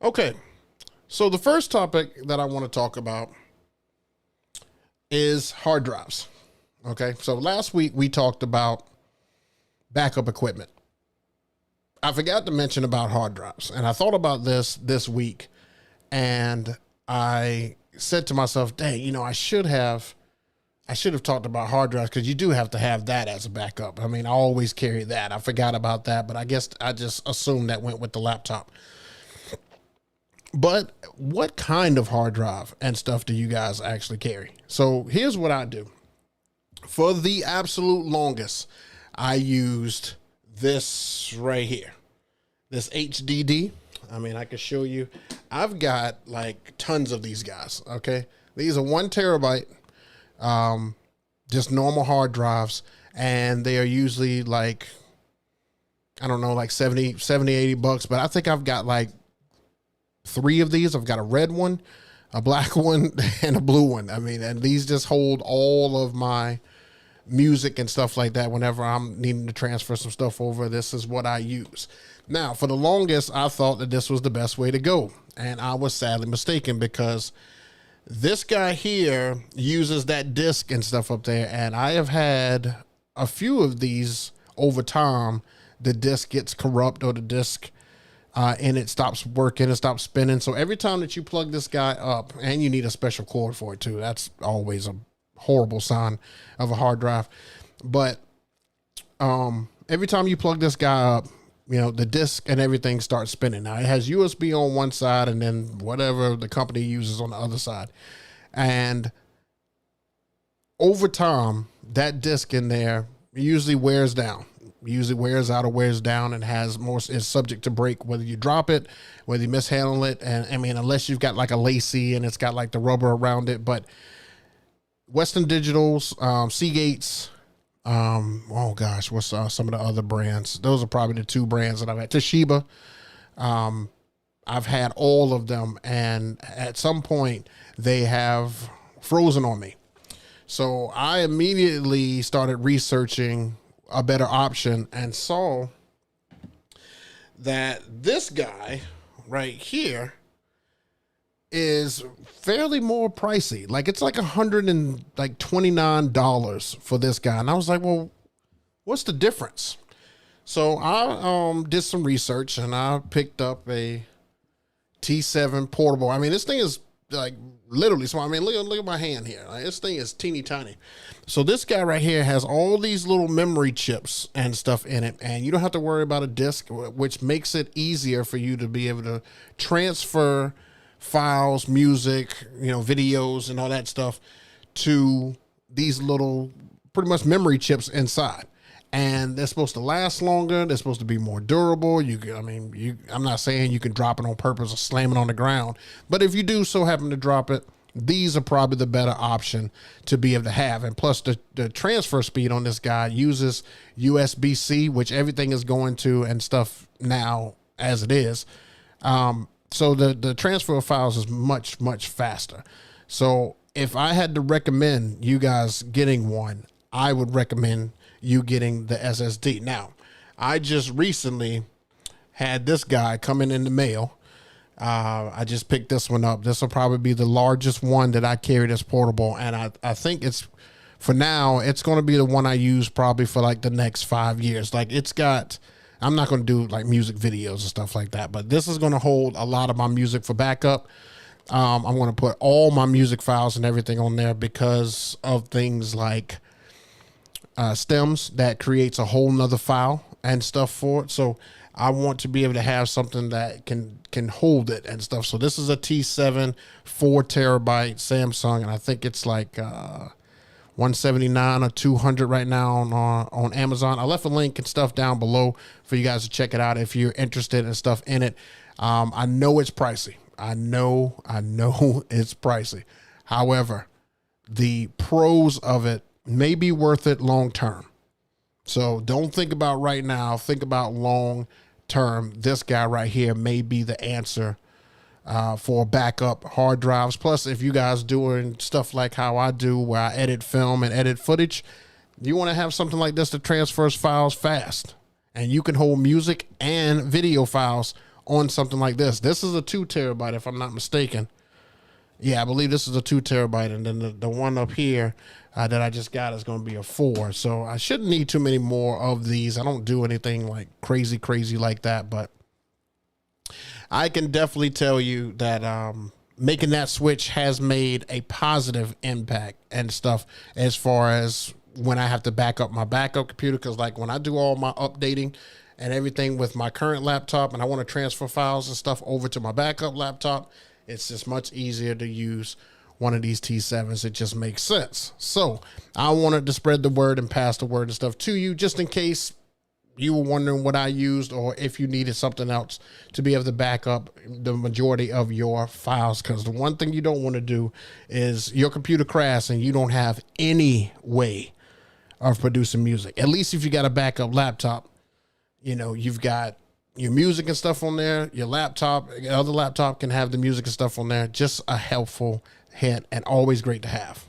Okay, so the first topic that I want to talk about is hard drives. Okay, so last week we talked about backup equipment. I forgot to mention about hard drives, and I thought about this week, and I said to myself, "Dang, I should have talked about hard drives because you do have to have that as a backup. I mean, I always carry that. I forgot about that, but I guess I just assumed that went with the laptop." But what kind of hard drive and stuff do you guys actually carry? So here's what I do. For the absolute longest, I used this right here, this HDD. I mean, I can show you. I've got like tons of these guys. Okay. These are 1 terabyte, just normal hard drives. And they are usually like, I don't know, like 70, 80 bucks. But I think I've got like 3 of these. I've got a red one, a black one, and a blue one. I mean, and these just hold all of my music and stuff like that. Whenever I'm needing to transfer some stuff over, this is what I use. Now, for the longest, I thought that this was the best way to go. And I was sadly mistaken because this guy here uses that disc and stuff up there. And I have had a few of these over time. The disc gets corrupt, or the disc and it stops working, it stops spinning. So every time that you plug this guy up, and you need a special cord for it too, that's always a horrible sign of a hard drive. But every time you plug this guy up, the disc and everything starts spinning. Now it has USB on one side and then whatever the company uses on the other side. And over time, that disc in there usually wears down. Usually wears out or wears down and is subject to break, whether you drop it, whether you mishandle it. And I mean, unless you've got like a lacy and it's got like the rubber around it. But Western Digital's, Seagate's, oh gosh, what's some of the other brands? Those are probably the 2 brands that I've had. Toshiba. I've had all of them, and at some point they have frozen on me. So I immediately started researching a better option and saw that this guy right here is fairly more pricey. Like it's like $129 for this guy. And I was like, well, what's the difference? So I did some research and I picked up a T7 portable. I mean, this thing is like literally small. I mean, look at my hand here. Like, this thing is teeny tiny. So this guy right here has all these little memory chips and stuff in it, and you don't have to worry about a disk, which makes it easier for you to be able to transfer files, music, videos and all that stuff to these little pretty much memory chips inside. And they're supposed to last longer. They're supposed to be more durable. I'm not saying you can drop it on purpose or slam it on the ground, but if you do so happen to drop it, these are probably the better option to be able to have. And plus the transfer speed on this guy uses USB-C, which everything is going to and stuff now as it is. So the transfer of files is much, much faster. So if I had to recommend you guys getting one, I would recommend you getting the SSD. Now, I just recently had this guy coming in the mail. I just picked this one up. This will probably be the largest one that I carry that's portable. And I think for now, it's going to be the one I use probably for like the next 5 years. Like I'm not going to do like music videos and stuff like that, but this is going to hold a lot of my music for backup. I'm going to put all my music files and everything on there because of things like stems that creates a whole nother file and stuff for it. So I want to be able to have something that can hold it and stuff. So this is a T7 4 terabyte Samsung, and I think it's like 179 or 200 right now on Amazon. I left a link and stuff down below for you guys to check it out if you're interested in stuff in it. I know it's pricey. I know it's pricey. However, the pros of it may be worth it long term. So don't think about right now. Think about long term. This guy right here may be the answer for backup hard drives. Plus, if you guys doing stuff like how I do, where I edit film and edit footage, you want to have something like this that transfers files fast. And you can hold music and video files on something like this. This is a 2 terabyte, if I'm not mistaken. Yeah, I believe this is a 2 terabyte, and then the one up here that I just got is going to be a 4. So I shouldn't need too many more of these. I don't do anything like crazy like that, but I can definitely tell you that making that switch has made a positive impact and stuff as far as when I have to back up my backup computer. Because like when I do all my updating and everything with my current laptop and I want to transfer files and stuff over to my backup laptop, it's just much easier to use one of these T7s. It just makes sense. So I wanted to spread the word and pass the word and stuff to you, just in case you were wondering what I used, or if you needed something else to be able to back up the majority of your files. Because the one thing you don't want to do is your computer crash and you don't have any way of producing music. At least if you got a backup laptop, you know, you've got your music and stuff on there. Your other laptop can have the music and stuff on there. Just a helpful hint, and always great to have.